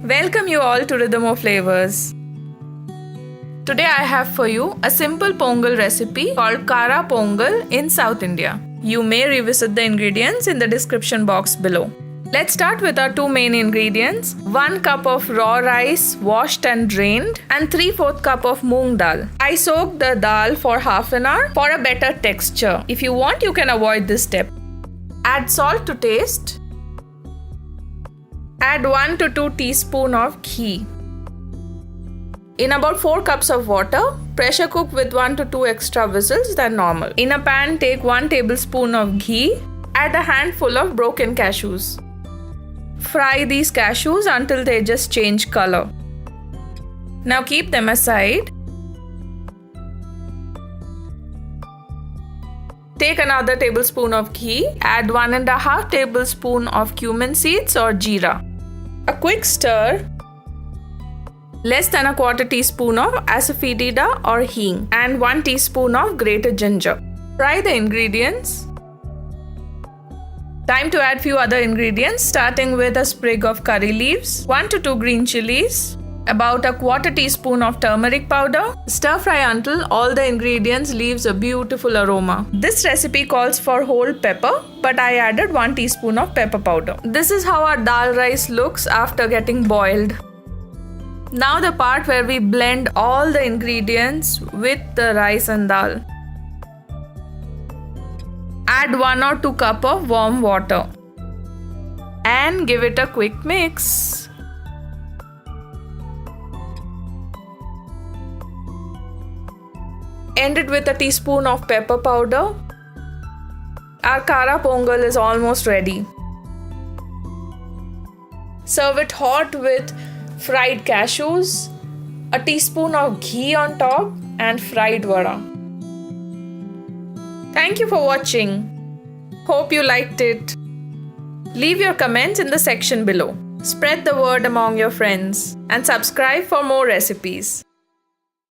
Welcome you all to Rhythm of Flavors. Today I have for you a simple pongal recipe called Kara Pongal in South India. You may revisit the ingredients in the description box below. Let's start with our two main ingredients. 1 cup of raw rice washed and drained and 3/4 cup of moong dal. I soaked the dal for half an hour for a better texture. If you want, you can avoid this step. Add salt to taste. Add 1 to 2 teaspoons of ghee. In about 4 cups of water, pressure cook with 1 to 2 extra whistles than normal. In a pan, take 1 tablespoon of ghee. Add a handful of broken cashews. Fry these cashews until they just change color. Now keep them aside. Take another tablespoon of ghee. Add 1.5 tablespoon of cumin seeds or jeera. A quick stir. Less than a quarter teaspoon of asafoetida or hing and 1 teaspoon of grated ginger. Fry the ingredients. Time to add few other ingredients, starting with a sprig of curry leaves, 1 to 2 green chilies, about a quarter teaspoon of turmeric powder. Stir fry until all the ingredients leaves a beautiful aroma. This recipe calls for whole pepper, but I added 1 teaspoon of pepper powder. This is how our dal rice looks after getting boiled. Now the part where we blend all the ingredients with the rice and dal. Add 1 or 2 cup of warm water and give it a quick mix. End it with a teaspoon of pepper powder. Our Kara Pongal is almost ready. Serve it hot with fried cashews, a teaspoon of ghee on top and fried vada. Thank you for watching. Hope you liked it. Leave your comments in the section below. Spread the word among your friends and subscribe for more recipes.